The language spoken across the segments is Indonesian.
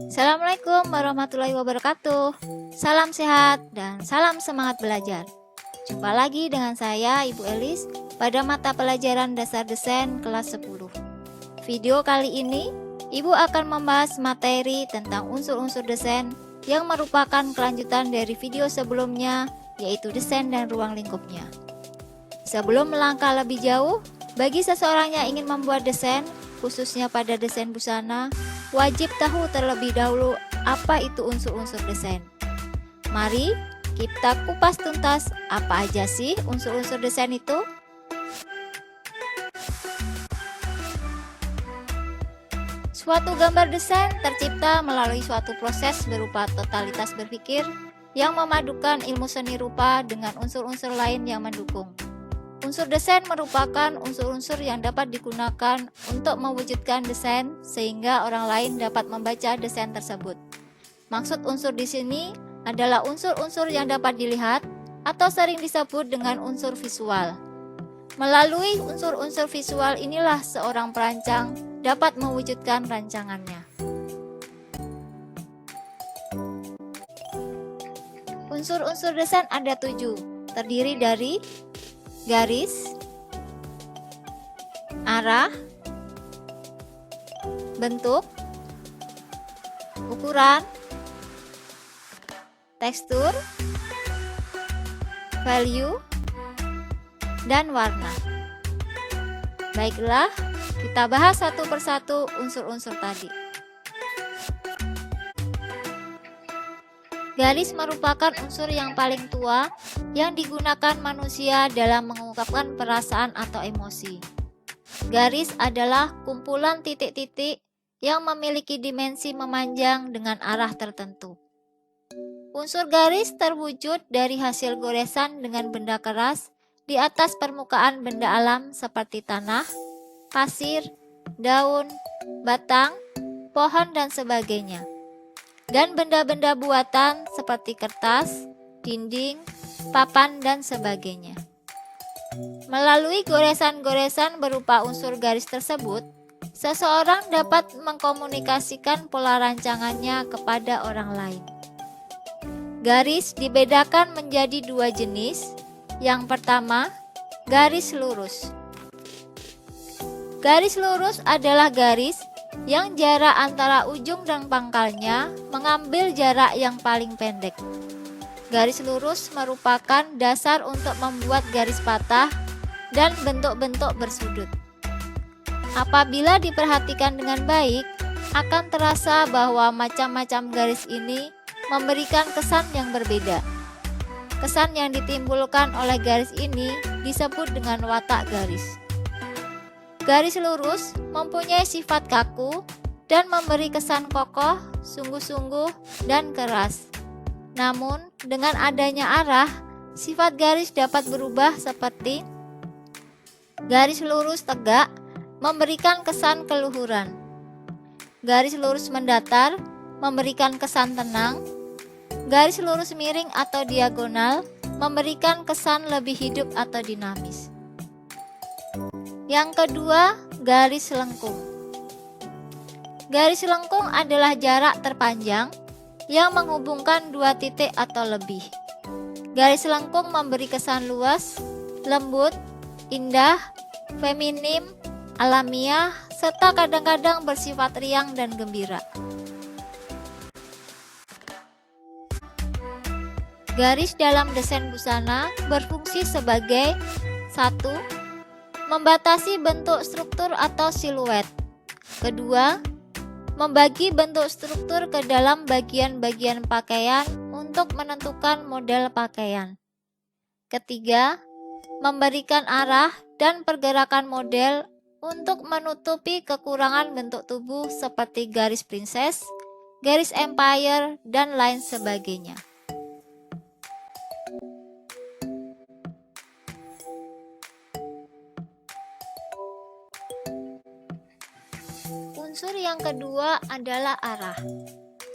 Assalamualaikum warahmatullahi wabarakatuh. Salam sehat dan salam semangat belajar. Jumpa lagi dengan saya, Ibu Elis, pada mata pelajaran dasar desain kelas 10. Video kali ini, Ibu akan membahas materi tentang unsur-unsur desain yang merupakan kelanjutan dari video sebelumnya, yaitu desain dan ruang lingkupnya. Sebelum melangkah lebih jauh, bagi seseorang yang ingin membuat desain, khususnya pada desain busana, wajib tahu terlebih dahulu apa itu unsur-unsur desain. Mari kita kupas tuntas apa aja sih unsur-unsur desain itu. Suatu gambar desain tercipta melalui suatu proses berupa totalitas berpikir yang memadukan ilmu seni rupa dengan unsur-unsur lain yang mendukung. Unsur desain merupakan unsur-unsur yang dapat digunakan untuk mewujudkan desain sehingga orang lain dapat membaca desain tersebut. Maksud unsur di sini adalah unsur-unsur yang dapat dilihat atau sering disebut dengan unsur visual. Melalui unsur-unsur visual inilah seorang perancang dapat mewujudkan rancangannya. Unsur-unsur desain ada 7, terdiri dari garis, arah, bentuk, ukuran, tekstur, value, dan warna. Baiklah, kita bahas satu persatu unsur-unsur tadi. Garis merupakan unsur yang paling tua yang digunakan manusia dalam mengungkapkan perasaan atau emosi. Garis adalah kumpulan titik-titik yang memiliki dimensi memanjang dengan arah tertentu. Unsur garis terwujud dari hasil goresan dengan benda keras di atas permukaan benda alam seperti tanah, pasir, daun, batang, pohon, dan sebagainya. Dan benda-benda buatan seperti kertas, dinding, papan, dan sebagainya. Melalui goresan-goresan berupa unsur garis tersebut, seseorang dapat mengkomunikasikan pola rancangannya kepada orang lain. Garis dibedakan menjadi 2 jenis. Yang pertama, garis lurus. Garis lurus adalah garis yang jarak antara ujung dan pangkalnya mengambil jarak yang paling pendek. Garis lurus merupakan dasar untuk membuat garis patah dan bentuk-bentuk bersudut. Apabila diperhatikan dengan baik, akan terasa bahwa macam-macam garis ini memberikan kesan yang berbeda. Kesan yang ditimbulkan oleh garis ini disebut dengan watak garis. Garis lurus mempunyai sifat kaku dan memberi kesan kokoh, sungguh-sungguh, dan keras. Namun, dengan adanya arah, sifat garis dapat berubah seperti garis lurus tegak memberikan kesan keluhuran. Garis lurus mendatar memberikan kesan tenang. Garis lurus miring atau diagonal memberikan kesan lebih hidup atau dinamis. Yang kedua, garis lengkung. Garis lengkung adalah jarak terpanjang yang menghubungkan 2 titik atau lebih. Garis lengkung memberi kesan luas, lembut, indah, feminim, alamiah, serta kadang-kadang bersifat riang dan gembira. Garis dalam desain busana berfungsi sebagai 1. Membatasi bentuk struktur atau siluet. Kedua, membagi bentuk struktur ke dalam bagian-bagian pakaian untuk menentukan model pakaian. Ketiga, memberikan arah dan pergerakan model untuk menutupi kekurangan bentuk tubuh seperti garis princess, garis empire, dan lain sebagainya. Unsur yang kedua adalah arah.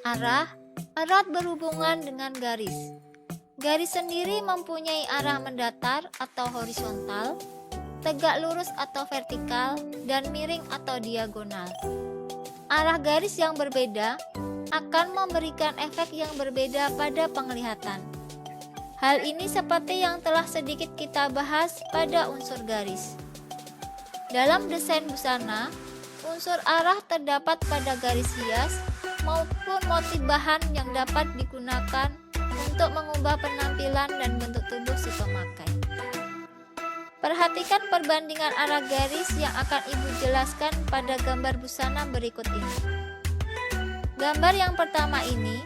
Arah erat berhubungan dengan garis. Garis sendiri mempunyai arah mendatar atau horizontal, tegak lurus atau vertikal, dan miring atau diagonal. Arah garis yang berbeda akan memberikan efek yang berbeda pada penglihatan. Hal ini seperti yang telah sedikit kita bahas pada unsur garis. Dalam desain busana, unsur arah terdapat pada garis hias maupun motif bahan yang dapat digunakan untuk mengubah penampilan dan bentuk tubuh si pemakai. Perhatikan perbandingan arah garis yang akan Ibu jelaskan pada gambar busana berikut ini. Gambar yang pertama ini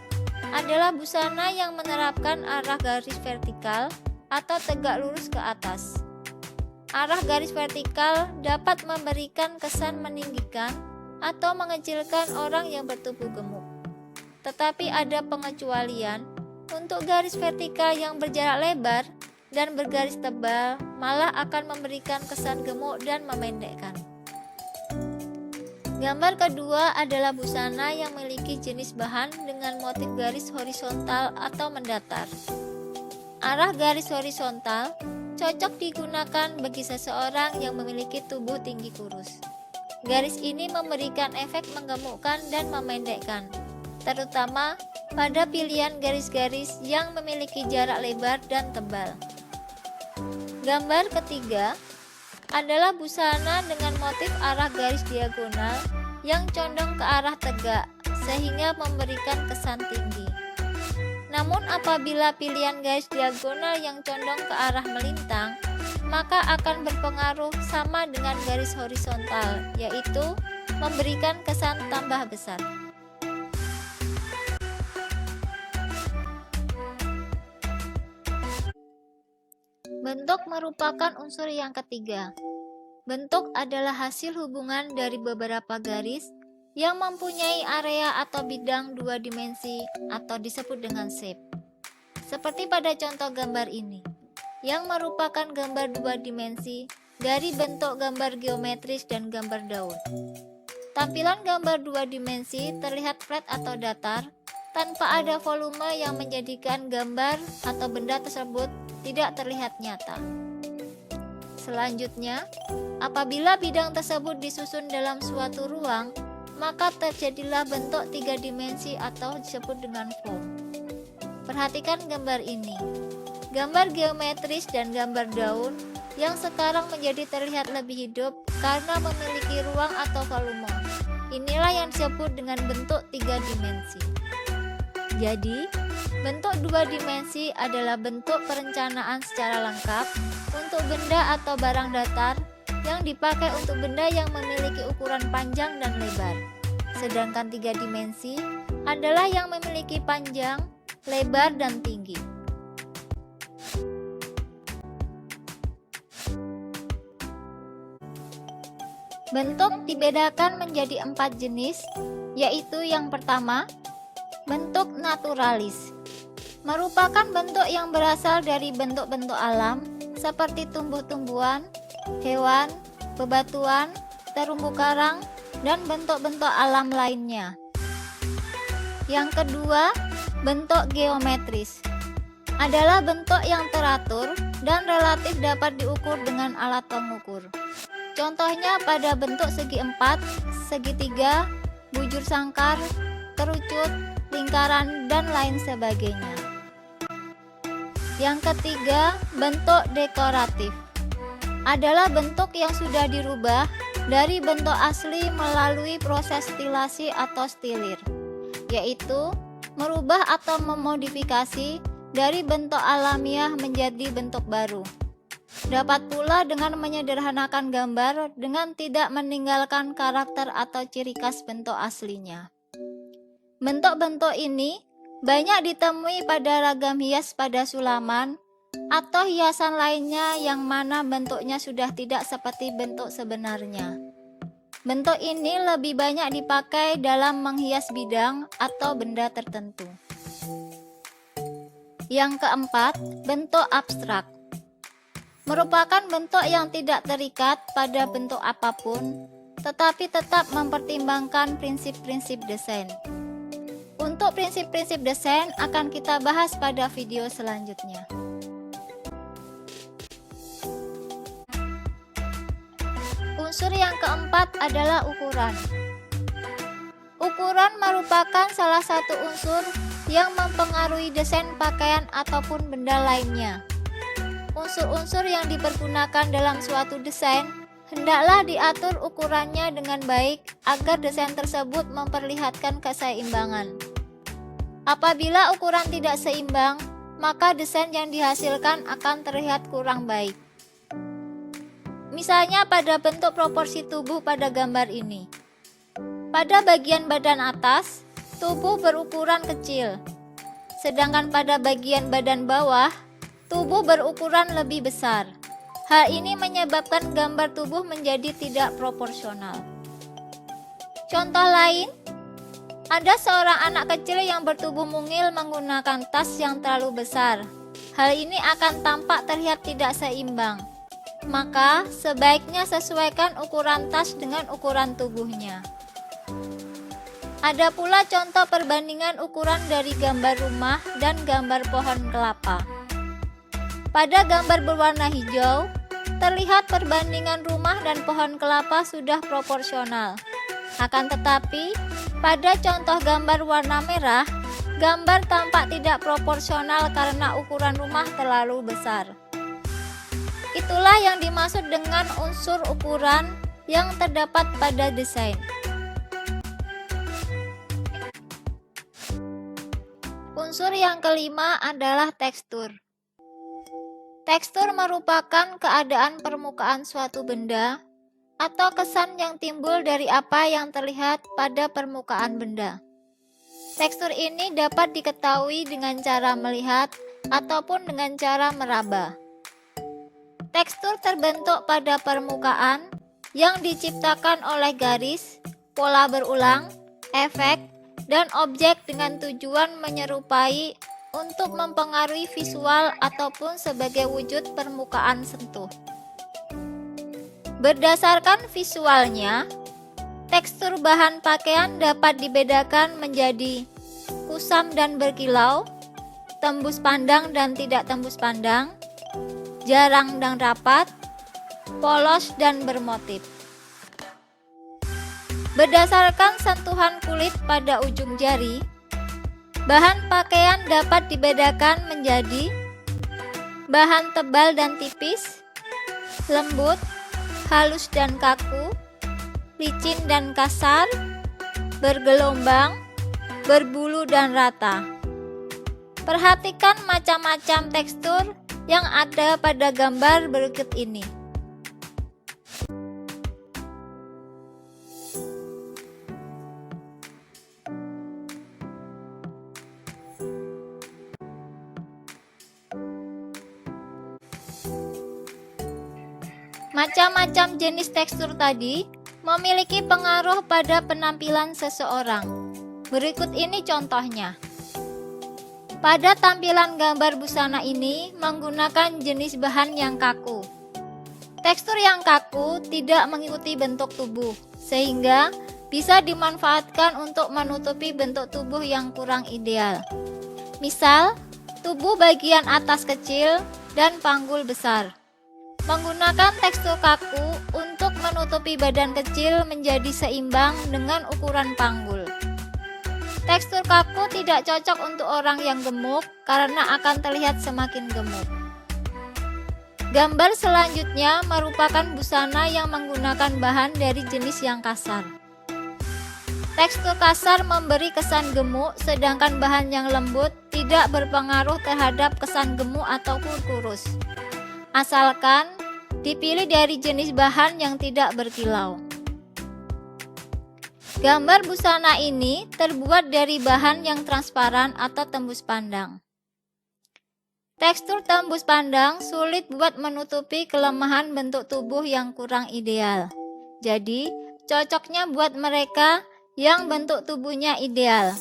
adalah busana yang menerapkan arah garis vertikal atau tegak lurus ke atas. Arah garis vertikal dapat memberikan kesan meninggikan atau mengecilkan orang yang bertubuh gemuk. Tetapi ada pengecualian untuk garis vertikal yang berjarak lebar dan bergaris tebal malah akan memberikan kesan gemuk dan memendekkan. Gambar kedua adalah busana yang memiliki jenis bahan dengan motif garis horizontal atau mendatar. Arah garis horizontal cocok digunakan bagi seseorang yang memiliki tubuh tinggi kurus. Garis ini memberikan efek menggemukkan dan memendekkan, terutama pada pilihan garis-garis yang memiliki jarak lebar dan tebal. Gambar ketiga adalah busana dengan motif arah garis diagonal yang condong ke arah tegak sehingga memberikan kesan tinggi. Namun apabila pilihan garis diagonal yang condong ke arah melintang, maka akan berpengaruh sama dengan garis horizontal, yaitu memberikan kesan tambah besar. Bentuk merupakan unsur yang ketiga. Bentuk adalah hasil hubungan dari beberapa garis yang mempunyai area atau bidang dua dimensi atau disebut dengan shape. Seperti pada contoh gambar ini, yang merupakan gambar dua dimensi dari bentuk gambar geometris dan gambar daun. Tampilan gambar dua dimensi terlihat flat atau datar, tanpa ada volume yang menjadikan gambar atau benda tersebut tidak terlihat nyata. Selanjutnya, apabila bidang tersebut disusun dalam suatu ruang, maka terjadilah bentuk tiga dimensi atau disebut dengan form. Perhatikan gambar ini. Gambar geometris dan gambar daun yang sekarang menjadi terlihat lebih hidup karena memiliki ruang atau volume. Inilah yang disebut dengan bentuk tiga dimensi. Jadi, bentuk dua dimensi adalah bentuk perencanaan secara lengkap untuk benda atau barang datar yang dipakai untuk benda yang memiliki ukuran panjang dan lebar. Sedangkan tiga dimensi adalah yang memiliki panjang, lebar, dan tinggi. Bentuk dibedakan menjadi 4 jenis, yaitu yang pertama, bentuk naturalis. Merupakan bentuk yang berasal dari bentuk-bentuk alam seperti tumbuh-tumbuhan, hewan, bebatuan, terumbu karang, dan bentuk-bentuk alam lainnya. Yang kedua, bentuk geometris. Adalah bentuk yang teratur dan relatif dapat diukur dengan alat pengukur. Contohnya pada bentuk segi empat, segitiga, bujur sangkar, kerucut, lingkaran, dan lain sebagainya. Yang ketiga, bentuk dekoratif. Adalah bentuk yang sudah dirubah dari bentuk asli melalui proses stilasi atau stilir, yaitu merubah atau memodifikasi dari bentuk alamiah menjadi bentuk baru. Dapat pula dengan menyederhanakan gambar dengan tidak meninggalkan karakter atau ciri khas bentuk aslinya. Bentuk-bentuk ini banyak ditemui pada ragam hias pada sulaman atau hiasan lainnya yang mana bentuknya sudah tidak seperti bentuk sebenarnya. Bentuk ini lebih banyak dipakai dalam menghias bidang atau benda tertentu. Yang keempat, bentuk abstrak. Merupakan bentuk yang tidak terikat pada bentuk apapun, tetapi tetap mempertimbangkan prinsip-prinsip desain. Untuk prinsip-prinsip desain akan kita bahas pada video selanjutnya. Unsur yang keempat adalah ukuran. Ukuran merupakan salah satu unsur yang mempengaruhi desain pakaian ataupun benda lainnya. Unsur-unsur yang dipergunakan dalam suatu desain hendaklah diatur ukurannya dengan baik agar desain tersebut memperlihatkan keseimbangan. Apabila ukuran tidak seimbang, maka desain yang dihasilkan akan terlihat kurang baik. Misalnya pada bentuk proporsi tubuh pada gambar ini. Pada bagian badan atas, tubuh berukuran kecil, sedangkan pada bagian badan bawah, tubuh berukuran lebih besar. Hal ini menyebabkan gambar tubuh menjadi tidak proporsional. Contoh lain, ada seorang anak kecil yang bertubuh mungil menggunakan tas yang terlalu besar. Hal ini akan tampak terlihat tidak seimbang. Maka, sebaiknya sesuaikan ukuran tas dengan ukuran tubuhnya. Ada pula contoh perbandingan ukuran dari gambar rumah dan gambar pohon kelapa. Pada gambar berwarna hijau, terlihat perbandingan rumah dan pohon kelapa sudah proporsional. Akan tetapi, pada contoh gambar warna merah, gambar tampak tidak proporsional karena ukuran rumah terlalu besar. Itulah yang dimaksud dengan unsur ukuran yang terdapat pada desain. Unsur yang kelima adalah tekstur. Tekstur merupakan keadaan permukaan suatu benda atau kesan yang timbul dari apa yang terlihat pada permukaan benda. Tekstur ini dapat diketahui dengan cara melihat ataupun dengan cara meraba. Tekstur terbentuk pada permukaan yang diciptakan oleh garis, pola berulang, efek, dan objek dengan tujuan menyerupai untuk mempengaruhi visual ataupun sebagai wujud permukaan sentuh. Berdasarkan visualnya, tekstur bahan pakaian dapat dibedakan menjadi kusam dan berkilau, tembus pandang dan tidak tembus pandang, jarang dan rapat, polos dan bermotif. Berdasarkan sentuhan kulit pada ujung jari, bahan pakaian dapat dibedakan menjadi bahan tebal dan tipis, lembut, halus dan kaku, licin dan kasar, bergelombang, berbulu dan rata. Perhatikan macam-macam tekstur yang ada pada gambar berikut ini. Macam-macam jenis tekstur tadi memiliki pengaruh pada penampilan seseorang. Berikut ini contohnya. Pada tampilan gambar busana ini menggunakan jenis bahan yang kaku. Tekstur yang kaku tidak mengikuti bentuk tubuh, sehingga bisa dimanfaatkan untuk menutupi bentuk tubuh yang kurang ideal. Misal, tubuh bagian atas kecil dan panggul besar. Menggunakan tekstur kaku untuk menutupi badan kecil menjadi seimbang dengan ukuran panggul. Tekstur kaku tidak cocok untuk orang yang gemuk karena akan terlihat semakin gemuk. Gambar selanjutnya merupakan busana yang menggunakan bahan dari jenis yang kasar. Tekstur kasar memberi kesan gemuk, sedangkan bahan yang lembut tidak berpengaruh terhadap kesan gemuk ataupun kurus. Asalkan dipilih dari jenis bahan yang tidak berkilau. Gambar busana ini terbuat dari bahan yang transparan atau tembus pandang. Tekstur tembus pandang sulit buat menutupi kelemahan bentuk tubuh yang kurang ideal. Jadi, cocoknya buat mereka yang bentuk tubuhnya ideal.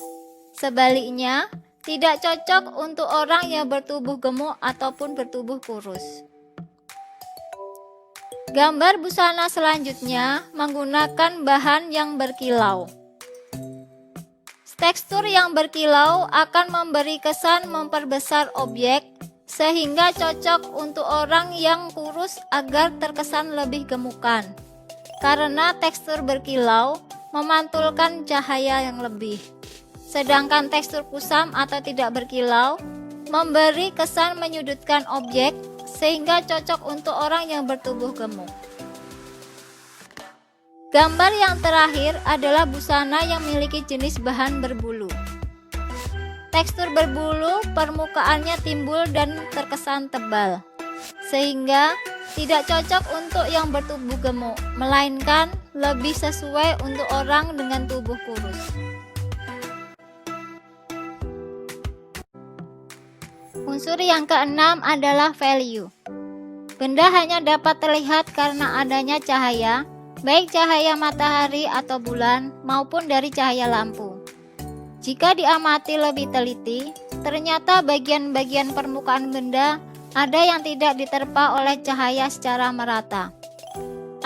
Sebaliknya, tidak cocok untuk orang yang bertubuh gemuk ataupun bertubuh kurus. Gambar busana selanjutnya menggunakan bahan yang berkilau. Tekstur yang berkilau akan memberi kesan memperbesar objek sehingga cocok untuk orang yang kurus agar terkesan lebih gemukan. Karena tekstur berkilau memantulkan cahaya yang lebih. Sedangkan tekstur kusam atau tidak berkilau memberi kesan menyudutkan objek sehingga cocok untuk orang yang bertubuh gemuk. Gambar yang terakhir adalah busana yang memiliki jenis bahan berbulu. Tekstur berbulu, permukaannya timbul dan terkesan tebal, sehingga tidak cocok untuk yang bertubuh gemuk, melainkan lebih sesuai untuk orang dengan tubuh kurus. Unsur yang keenam adalah value. Benda hanya dapat terlihat karena adanya cahaya, baik cahaya matahari atau bulan maupun dari cahaya lampu. Jika diamati lebih teliti, ternyata bagian-bagian permukaan benda ada yang tidak diterpa oleh cahaya secara merata.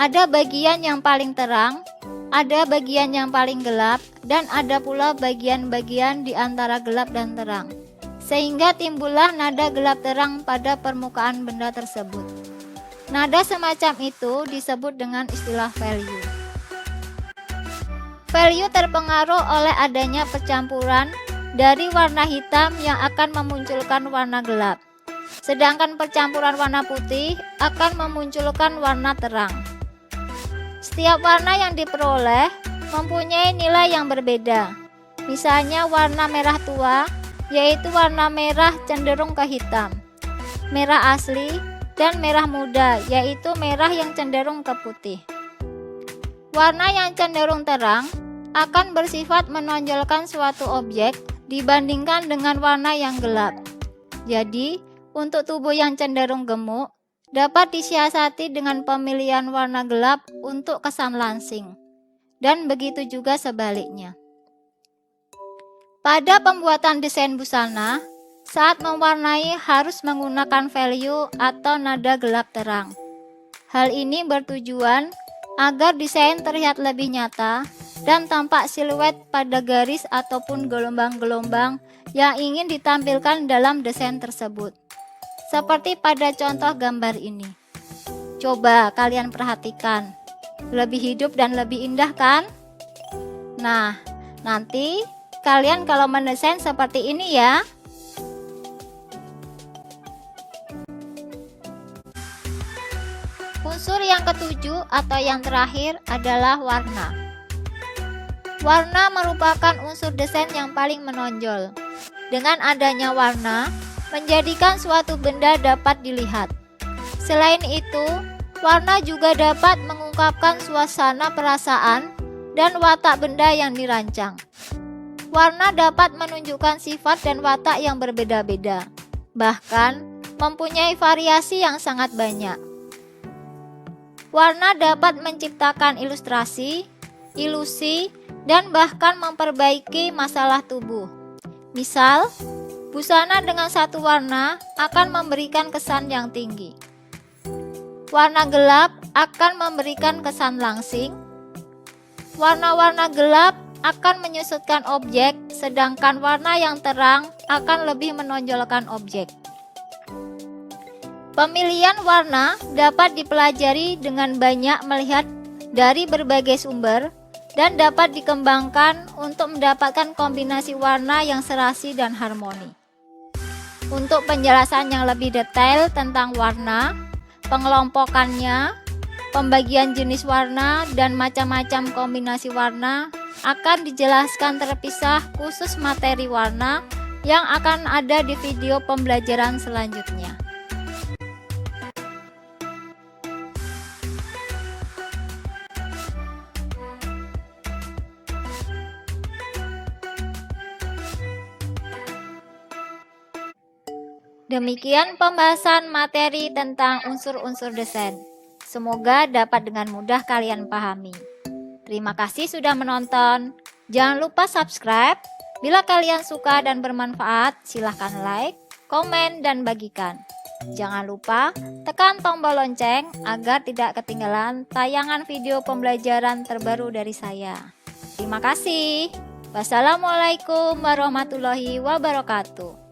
Ada bagian yang paling terang, ada bagian yang paling gelap, dan ada pula bagian-bagian di antara gelap dan terang. Sehingga timbullah nada gelap terang pada permukaan benda tersebut. Nada semacam itu disebut dengan istilah value. Value terpengaruh oleh adanya percampuran dari warna hitam yang akan memunculkan warna gelap. Sedangkan percampuran warna putih akan memunculkan warna terang. Setiap warna yang diperoleh mempunyai nilai yang berbeda. Misalnya warna merah tua, yaitu warna merah cenderung ke hitam, merah asli, dan merah muda, yaitu merah yang cenderung ke putih. Warna yang cenderung terang akan bersifat menonjolkan suatu objek dibandingkan dengan warna yang gelap. Jadi, untuk tubuh yang cenderung gemuk, dapat disiasati dengan pemilihan warna gelap untuk kesan langsing. Dan begitu juga sebaliknya. Pada pembuatan desain busana, saat mewarnai harus menggunakan value atau nada gelap terang. Hal ini bertujuan agar desain terlihat lebih nyata dan tampak siluet pada garis ataupun gelombang-gelombang yang ingin ditampilkan dalam desain tersebut. Seperti pada contoh gambar ini. Coba kalian perhatikan, lebih hidup dan lebih indah kan? Nah, nanti kalian kalau mendesain seperti ini ya. Unsur yang ketujuh atau yang terakhir adalah warna. Warna merupakan unsur desain yang paling menonjol. Dengan adanya warna, menjadikan suatu benda dapat dilihat. Selain itu, warna juga dapat mengungkapkan suasana perasaan dan watak benda yang dirancang. Warna dapat menunjukkan sifat dan watak yang berbeda-beda, bahkan mempunyai variasi yang sangat banyak. Warna dapat menciptakan ilustrasi, ilusi, dan bahkan memperbaiki masalah tubuh. Misal, busana dengan satu warna akan memberikan kesan yang tinggi. Warna gelap akan memberikan kesan langsing. Warna-warna gelap akan menyusutkan objek, sedangkan warna yang terang akan lebih menonjolkan objek. Pemilihan warna dapat dipelajari dengan banyak melihat dari berbagai sumber dan dapat dikembangkan untuk mendapatkan kombinasi warna yang serasi dan harmoni. Untuk penjelasan yang lebih detail tentang warna, pengelompokannya, pembagian jenis warna, dan macam-macam kombinasi warna akan dijelaskan terpisah khusus materi warna yang akan ada di video pembelajaran selanjutnya. Demikian pembahasan materi tentang unsur-unsur desain. Semoga dapat dengan mudah kalian pahami. Terima kasih sudah menonton. Jangan lupa subscribe. Bila kalian suka dan bermanfaat, silahkan like, komen, dan bagikan. Jangan lupa tekan tombol lonceng agar tidak ketinggalan tayangan video pembelajaran terbaru dari saya. Terima kasih. Wassalamualaikum warahmatullahi wabarakatuh.